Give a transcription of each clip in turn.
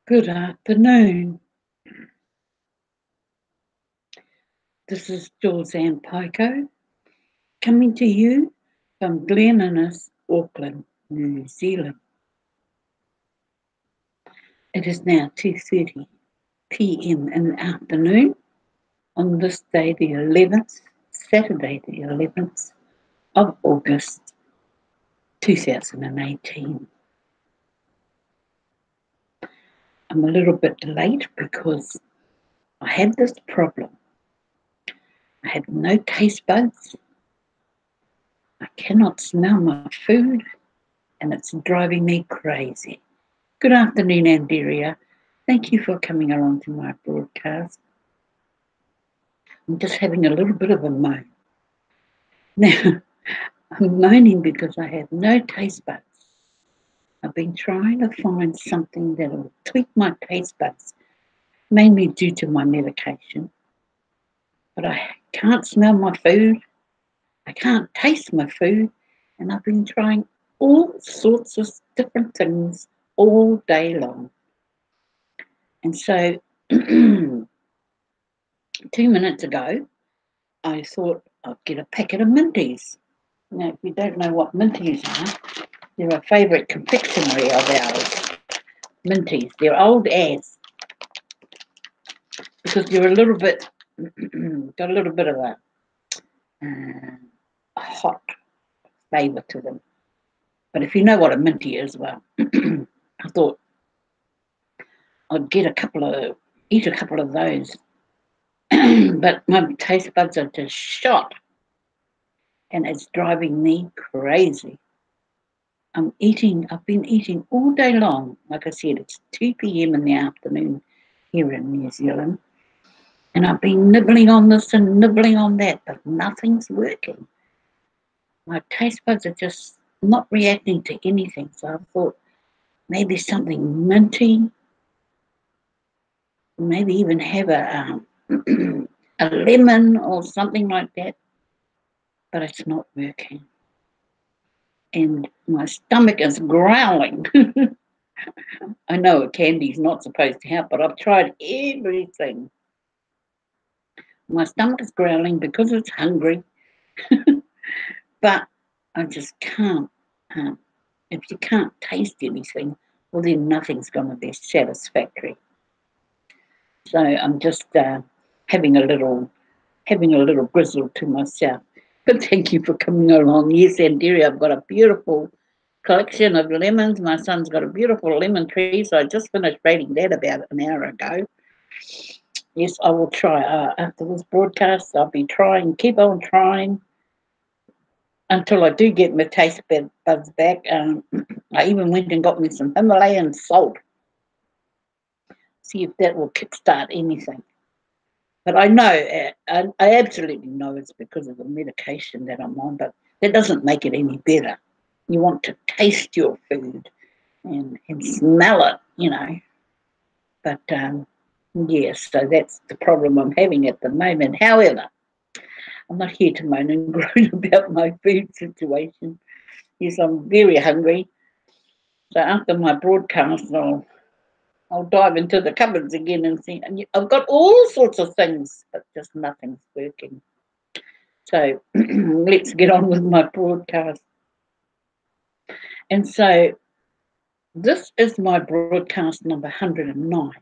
Good afternoon. This is Julz and Paekau coming to you from Glen Innes, Auckland, New Zealand. It is now 2:30 p.m. in the afternoon on this day, the 11th, Saturday, the 11th of August 2018. I'm a little bit late because I had this problem. I have no taste buds. I cannot smell my food, and it's driving me crazy. Good afternoon, Andrea. Thank you for coming along to my broadcast. I'm just having a little bit of a moan. Now, I'm moaning because I have no taste buds. I've been trying to find something that will tweak my taste buds, mainly due to my medication. But I can't smell my food. I can't taste my food. And I've been trying all sorts of different things all day long. And so 2 minutes ago, I thought I'd get a packet of minties. Now, if you don't know what minties are, they're a favourite confectionery of ours. Minties, they're old as, because they're a little bit, got a little bit of a hot flavour to them. But if you know what a minty is, well, I thought I'd get eat a couple of those. But my taste buds are just shot, and it's driving me crazy. I've been eating all day long. Like I said, it's 2 p.m. in the afternoon here in New Zealand. And I've been nibbling on this and nibbling on that, but nothing's working. My taste buds are just not reacting to anything. So I thought maybe something minty, maybe even have a lemon or something like that. But it's not working. And my stomach is growling. I know a candy's not supposed to help, but I've tried everything. My stomach is growling because it's hungry, but I just can't. If you can't taste anything, well, then nothing's going to be satisfactory. So I'm just having a little grizzle to myself. But thank you for coming along. Yes, Andrea, I've got a beautiful collection of lemons. My son's got a beautiful lemon tree, so I just finished rating that about an hour ago. Yes, I will try. After this broadcast, I'll be trying, keep on trying until I do get my taste buds back. I even went and got me some Himalayan salt, see if that will kickstart anything. But I know, I absolutely know it's because of the medication that I'm on, but that doesn't make it any better. You want to taste your food and smell it. But yes, so that's the problem I'm having at the moment. However, I'm not here to moan and groan about my food situation. Yes, I'm very hungry. So after my broadcast, I'll dive into the cupboards again and see. And I've got all sorts of things, but just nothing's working. So let's get on with my broadcast. And so this is my broadcast number 109.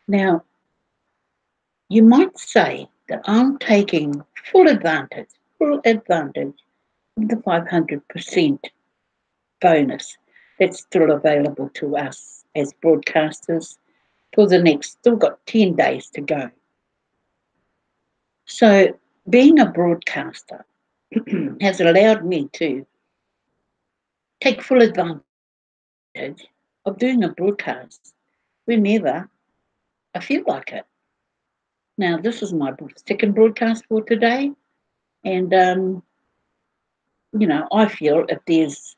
Now, you might say that I'm taking full advantage of the 500% bonus that's still available to us as broadcasters for still got 10 days to go. So being a broadcaster has allowed me to take full advantage of doing a broadcast whenever I feel like it. Now, this is my second broadcast for today, and I feel if there's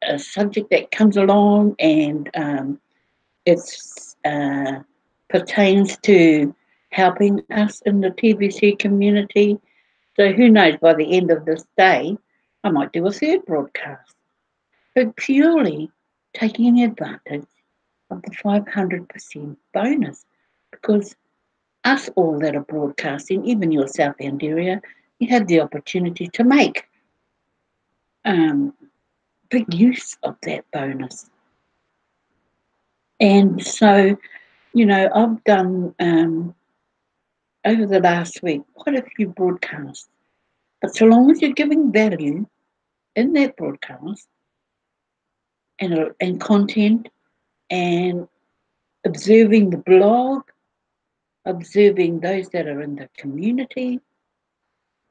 a subject that comes along and it pertains to helping us in the TBC community, so who knows, by the end of this day, I might do a third broadcast. But purely taking advantage of the 500% bonus, because us all that are broadcasting, even your South End area, you have the opportunity to make big use of that bonus. And so, I've done over the last week quite a few broadcasts. But so long as you're giving value in that broadcast and content and observing the blog, observing those that are in the community,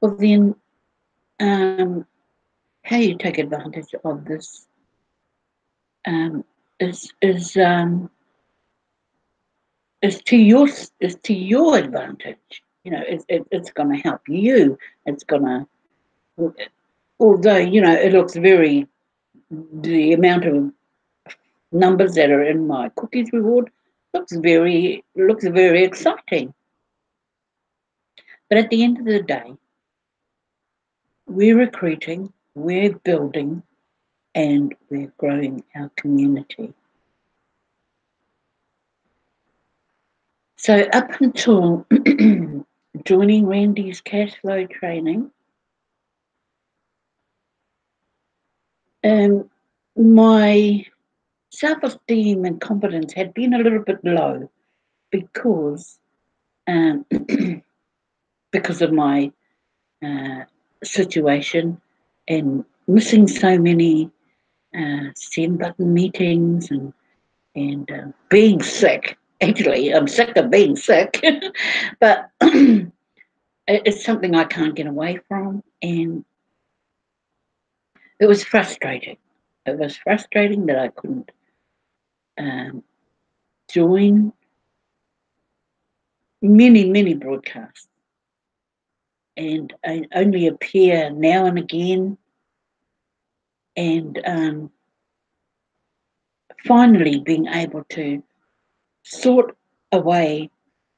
well then how you take advantage of this is to your advantage. It's going to help you. It's going to, although it looks the amount of numbers that are in my cookies reward looks very exciting. But at the end of the day, we're recruiting, we're building, and we're growing our community. So up until joining Randy's cash flow training, my self-esteem and confidence had been a little bit low because of my situation and missing so many send button meetings and being sick. Actually, I'm sick of being sick, but it's something I can't get away from, and it was frustrating. It was frustrating that I couldn't join many broadcasts, and I only appear now and again, and finally being able to sort a way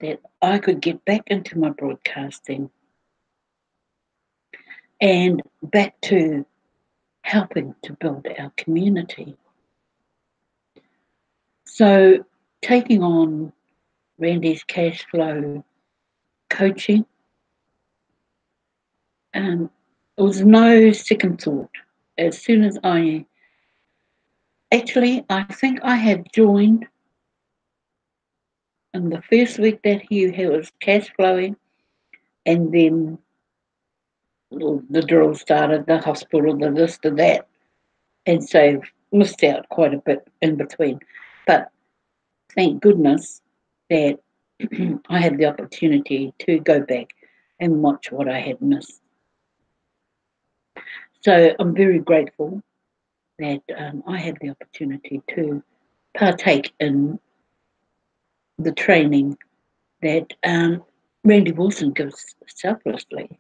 that I could get back into my broadcasting and back to helping to build our community. So taking on Randy's cash flow coaching, it was no second thought. As soon as I think I had joined in the first week that he was cash flowing, and then the drill started, the hospital, the this, the that, and so missed out quite a bit in between. But thank goodness that I had the opportunity to go back and watch what I had missed. So I'm very grateful that I had the opportunity to partake in the training that Randy Wilson gives selflessly.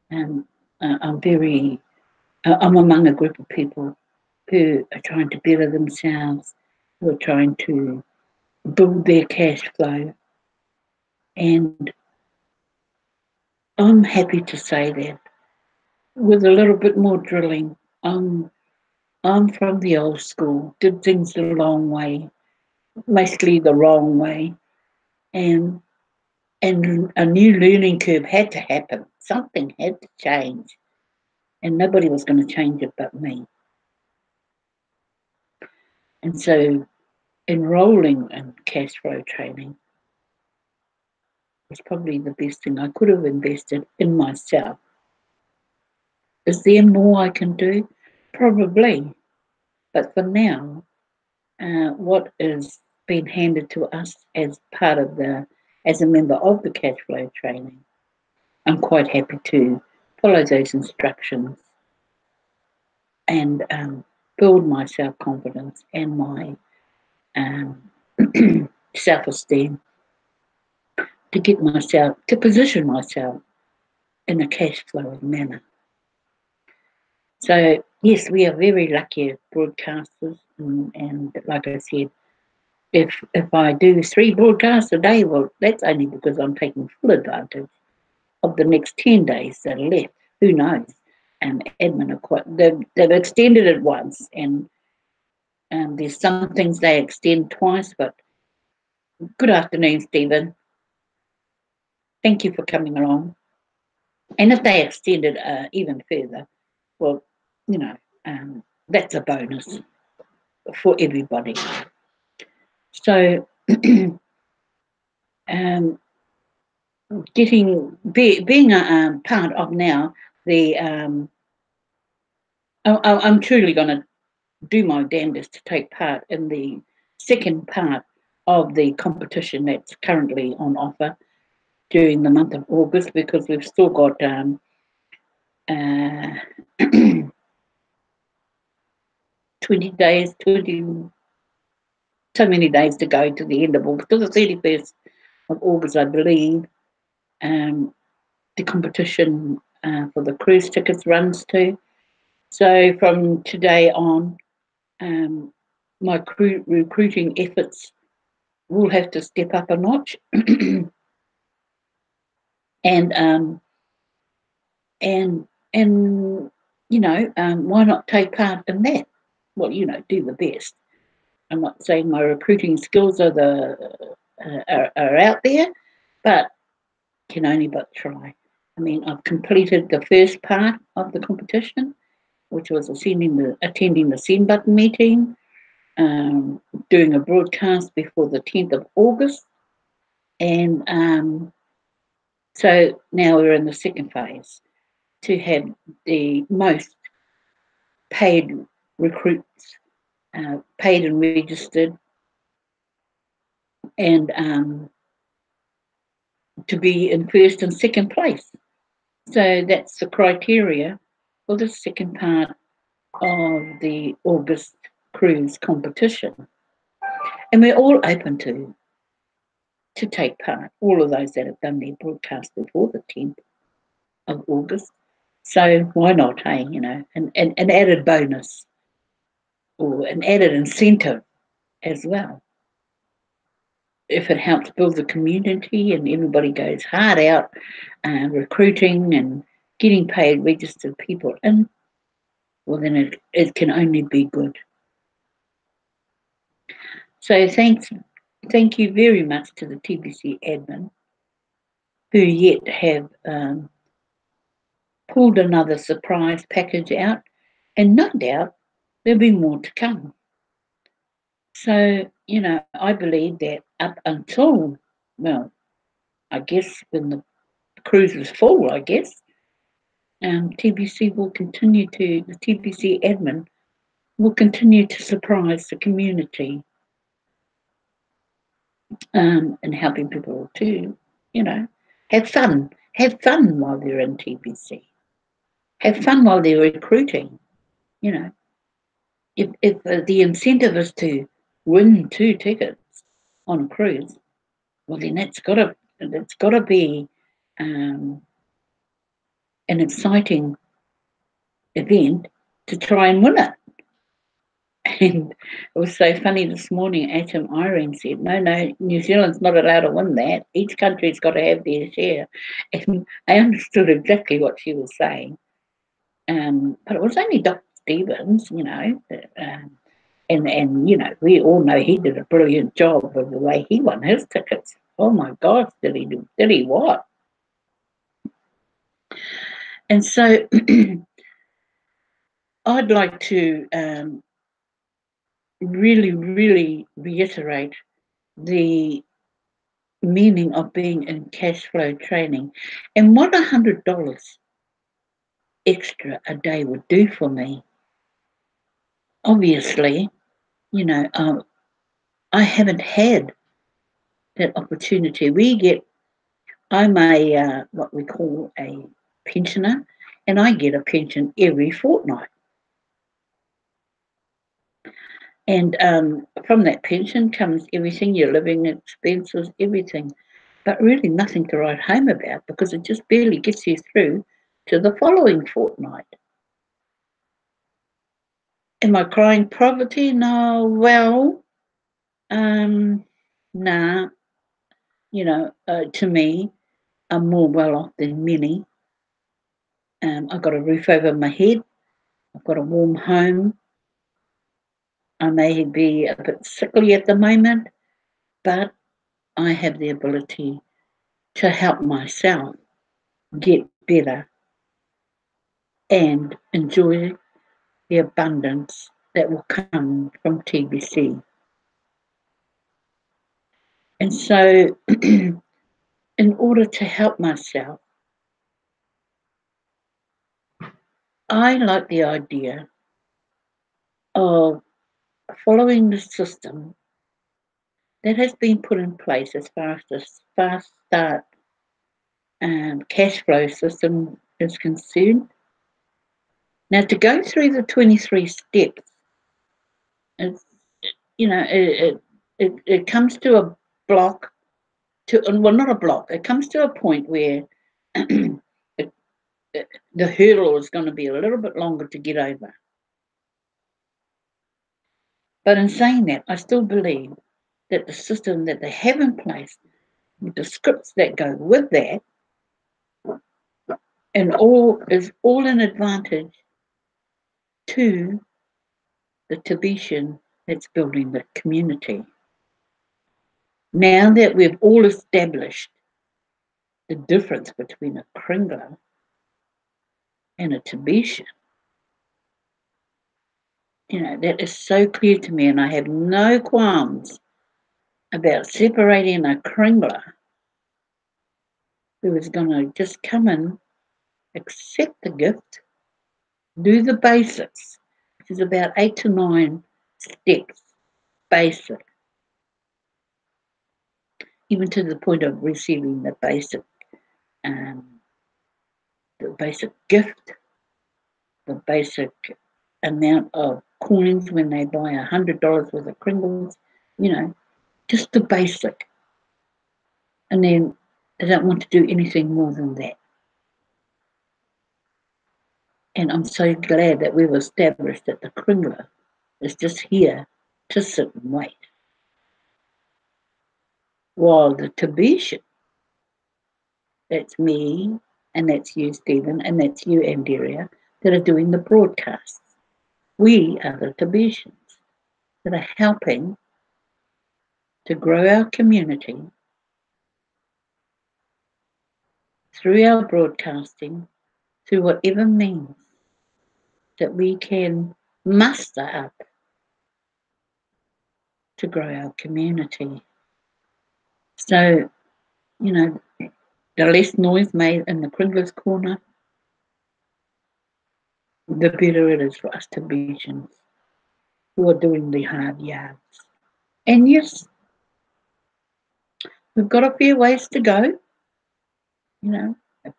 And I'm among a group of people who are trying to better themselves, who are trying to build their cash flow. And I'm happy to say that with a little bit more drilling, I'm from the old school, did things the long way, mostly the wrong way, and a new learning curve had to happen. Something had to change, and nobody was going to change it but me. And so enrolling in cash flow training was probably the best thing I could have invested in myself. Is there more I can do? Probably. But for now, what is being handed to us as as a member of the cash flow training, I'm quite happy to follow those instructions and build my self-confidence and my self-esteem to position myself in a cash flowing manner. So yes, we are very lucky broadcasters, and like I said, if I do 3 broadcasts a day, well, that's only because I'm taking full advantage of the next 10 days that are left. Who knows? Admin are they've extended it once, and There's some things they extend twice, but good afternoon, Stephen. Thank you for coming along. And if they extend it even further, well, you know, that's a bonus for everybody. So, being a part of now the, I'm truly going to do my damnedest to take part in the second part of the competition that's currently on offer during the month of August, because we've still got 20 days, so many days to go to the end of August, to the 31st of August, I believe. The competition for the cruise tickets runs to. So from today on, my recruiting efforts will have to step up a notch. and you know, why not take part in that? Well, you know, do the best. I'm not saying my recruiting skills are are out there, but can only but try. I mean, I've completed the first part of the competition, which was attending the send button meeting, doing a broadcast before the 10th of August, and so now we're in the second phase to have the most paid recruits, paid and registered, and to be in first and second place. So that's the criteria for the second part of the August cruise competition. And we're all open to take part, all of those that have done their broadcast before the 10th of August. So why not, hey, you know, an added bonus or an added incentive as well. If it helps build the community and everybody goes hard out recruiting and getting paid registered people in, well, then it can only be good. So thank you very much to the TBC admin who yet have pulled another surprise package out, and no doubt there'll be more to come. So, you know, I believe that up until, well, I guess when the cruise is full, I guess, TBC will continue to, the TBC admin will continue to surprise the community and helping people to, you know, have fun while they're in TBC, have fun while they're recruiting, you know. If the incentive is to win 2 tickets on a cruise, well, then it's got to be an exciting event to try and win it. And it was so funny this morning. Atom Irene said, "No, New Zealand's not allowed to win that. Each country's got to have their share." And I understood exactly what she was saying. But it was only Dr. Stevens, you know. And you know, we all know he did a brilliant job of the way he won his tickets. Oh my gosh, did he what? And so I'd like to really, really reiterate the meaning of being in cash flow training and what $100 extra a day would do for me. Obviously, you know, I haven't had that opportunity. I'm a what we call a pensioner, and I get a pension every fortnight. And from that pension comes everything, your living expenses, everything, but really nothing to write home about because it just barely gets you through to the following fortnight. Am I crying poverty? No, well, nah, you know, to me, I'm more well off than many. I've got a roof over my head. I've got a warm home. I may be a bit sickly at the moment, but I have the ability to help myself get better and enjoy the abundance that will come from TBC. And so, in order to help myself, I like the idea of following the system that has been put in place as far as the fast start cash flow system is concerned. Now, to go through the 23 steps, it's, it comes to a block, well, not a block, it comes to a point where it, the hurdle is going to be a little bit longer to get over. But in saying that, I still believe that the system that they have in place, with the scripts that go with that, and all is all an advantage to the Tibetan that's building the community. Now that we've all established the difference between a Kringle and a Tibetan, that is so clear to me, and I have no qualms about separating a Kringler who is going to just come in, accept the gift, do the basics, which is about 8 to 9 steps, basic, even to the point of receiving the basic gift, the basic amount of coins when they buy $100 worth of Kringles, just the basic. And then they don't want to do anything more than that. And I'm so glad that we've established that the Kringler is just here to sit and wait. While the Tibetan, that's me, and that's you, Stephen, and that's you, Andaria, that are doing the broadcasts. We are the Tibetans that are helping to grow our community through our broadcasting, through whatever means that we can muster up to grow our community. So, the less noise made in the Kringles corner, the better it is for us Tibetans who are doing the hard yards. And yes, we've got a fair ways to go, 1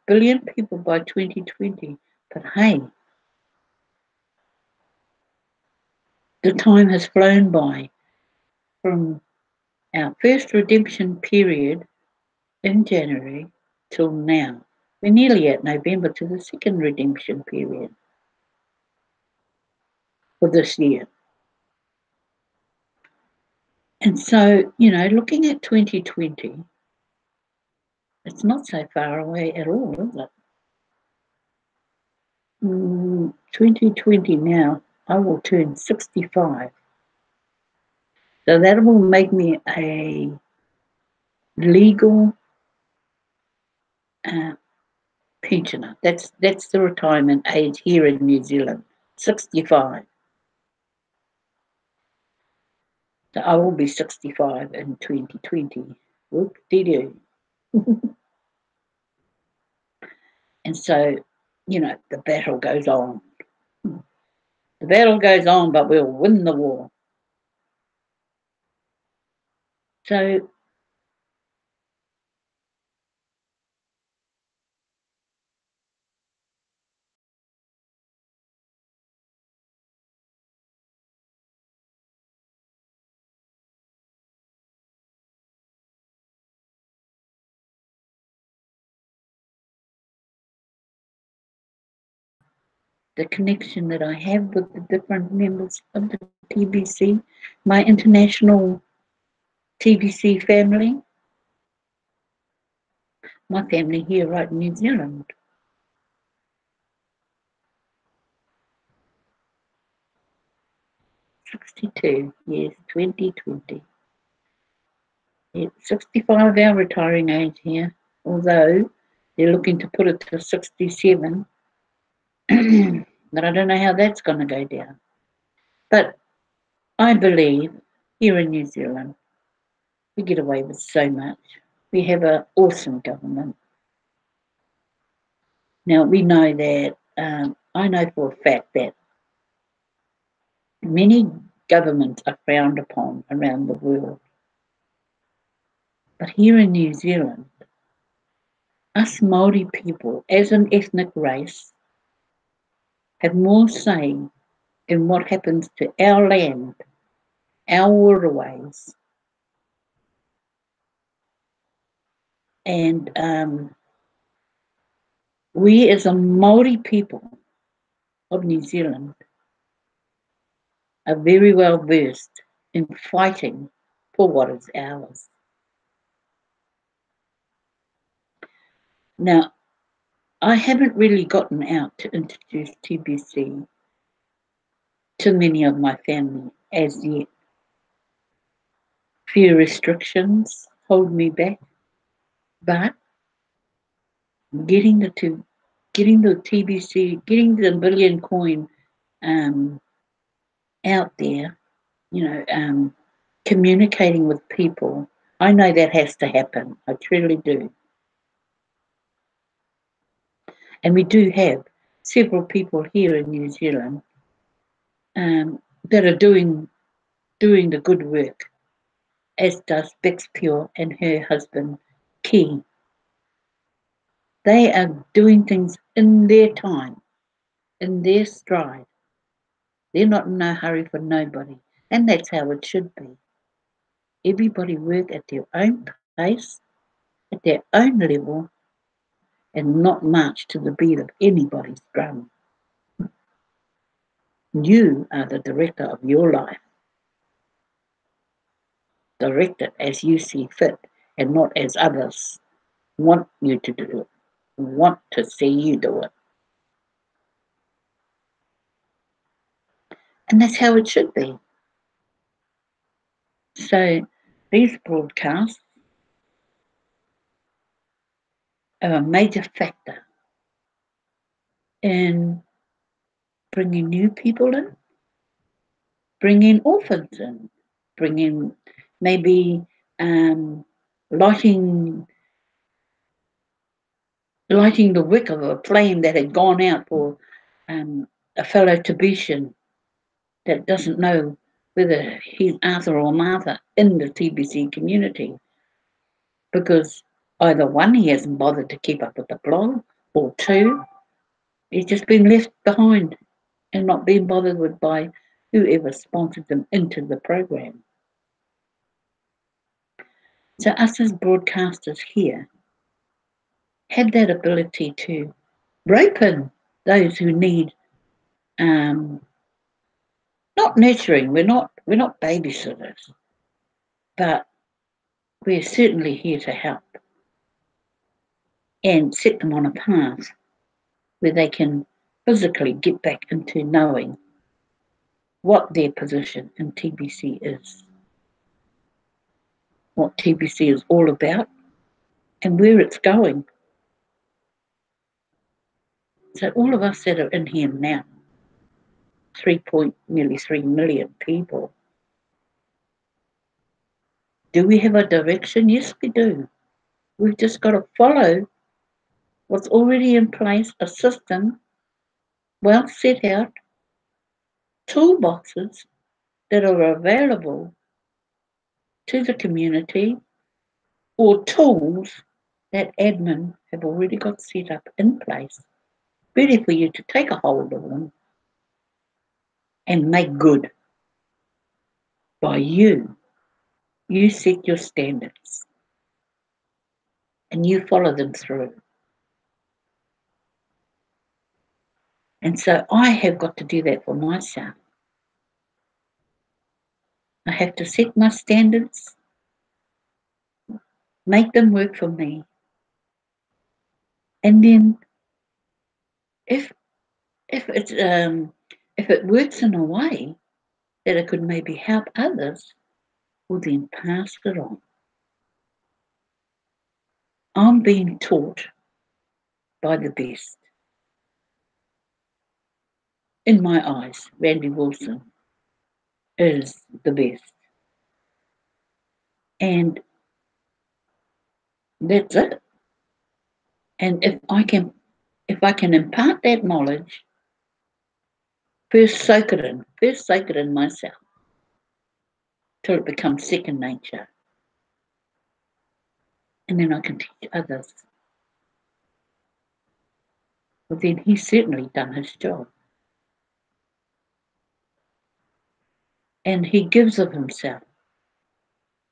billion people by 2020. But hey, the time has flown by from our first redemption period in January till now. We're nearly at November to the second redemption period for this year. And so, looking at 2020, it's not so far away at all, is it? 2020 now, I will turn 65. So that will make me a legal pensioner. That's the retirement age here in New Zealand, 65. So I will be 65 in 2020. Whoop-de-doo. And so, the battle goes on. The battle goes on, but we'll win the war. So, the connection that I have with the different members of the TBC, my international TBC family, my family here right in New Zealand. 62, yes, 2020. Yeah, 65 our retiring age here, although they're looking to put it to 67. But I don't know how that's going to go down. But I believe here in New Zealand, we get away with so much. We have an awesome government. Now, we know that, I know for a fact that many governments are frowned upon around the world. But here in New Zealand, us Māori people, as an ethnic race, have more say in what happens to our land, our waterways, and we as a Māori people of New Zealand are very well versed in fighting for what is ours. Now, I haven't really gotten out to introduce TBC to many of my family as yet. Few restrictions hold me back, but getting the TBC, getting the billion coin out there, communicating with people. I know that has to happen. I truly do. And we do have several people here in New Zealand that are doing the good work, as does Bex Pure and her husband, Key. They are doing things in their time, in their stride. They're not in no hurry for nobody. And that's how it should be. Everybody work at their own pace, at their own level, and not march to the beat of anybody's drum. You are the director of your life. Direct it as you see fit and not as others want you to do it, want to see you do it. And that's how it should be. So these broadcasts are a major factor in bringing new people in, bringing orphans in, bringing maybe lighting the wick of a flame that had gone out for a fellow Tibetan that doesn't know whether he's Arthur or Martha in the TBC community, because either one, he hasn't bothered to keep up with the blog, or two, he's just been left behind and not being bothered with by whoever sponsored them into the program. So us as broadcasters here had that ability to rope in those who need not nurturing. We're not babysitters, but we're certainly here to help and set them on a path where they can physically get back into knowing what their position in TBC is, what TBC is all about, and where it's going. So all of us that are in here now, nearly 3 million people, do we have a direction? Yes, we do. We've just got to follow what's already in place, a system well set out, toolboxes that are available to the community, or tools that admin have already got set up in place, ready for you to take a hold of them and make good by you. You set your standards and you follow them through. And so I have got to do that for myself. I have to set my standards, make them work for me. And then if it works in a way that it could maybe help others, will then pass it on. I'm being taught by the best. In my eyes, Randy Wilson is the best. And that's it. And if I can impart that knowledge, first soak it in myself till it becomes second nature. And then I can teach others. Well, then he's certainly done his job. And he gives of himself.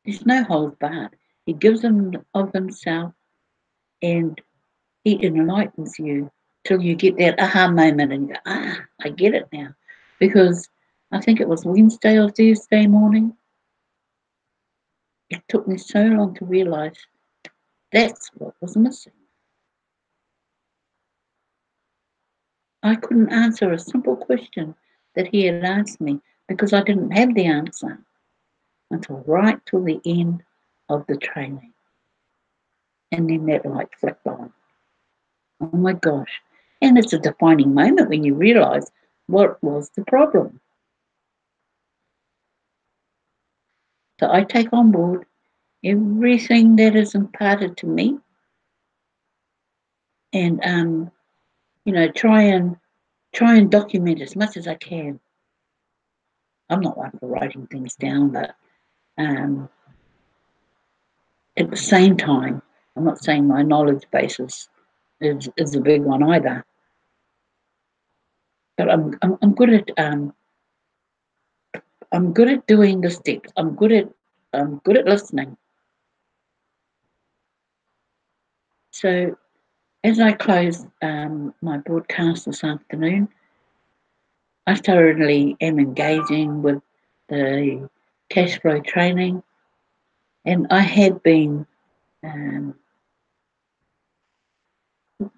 There's no holds barred. He gives of himself, and he enlightens you till you get that aha moment and you go, I get it now. Because I think it was Wednesday or Thursday morning, it took me so long to realise that's what was missing. I couldn't answer a simple question that he had asked me because I didn't have the answer until right till the end of the training. And then that light flicked on. Oh my gosh. And it's a defining moment when you realise what was the problem. So I take on board everything that is imparted to me and try and document as much as I can. I'm not one for writing things down, but at the same time, I'm not saying my knowledge base is a big one either. But I'm good at doing the steps. I'm good at listening. So as I close my broadcast this afternoon, I thoroughly am engaging with the cash flow training, and I have been,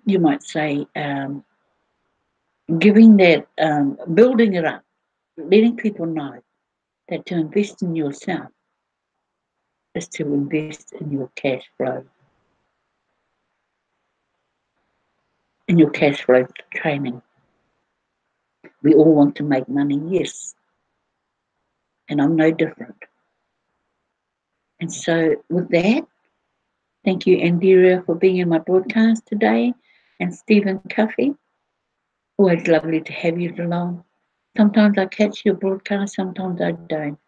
you might say, giving that, building it up, letting people know that to invest in yourself is to invest in your cash flow, in your cash flow training. We all want to make money, yes, and I'm no different. And so with that, thank you, Andrea, for being in my broadcast today, and Stephen Cuffey. Always lovely to have you along. Sometimes I catch your broadcast, sometimes I don't,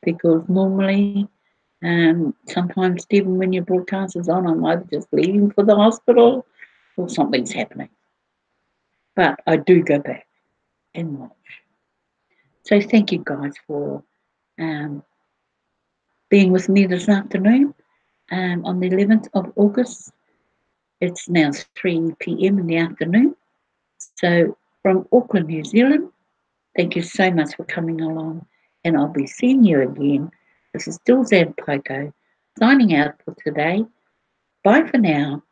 because normally, sometimes, Stephen, when your broadcast is on, I'm either just leaving for the hospital or something's happening. But I do go back and watch. So thank you guys for being with me this afternoon on the 11th of August. It's now 3 p.m. in the afternoon. So from Auckland, New Zealand, thank you so much for coming along, and I'll be seeing you again. This is Julz and Paekau signing out for today. Bye for now,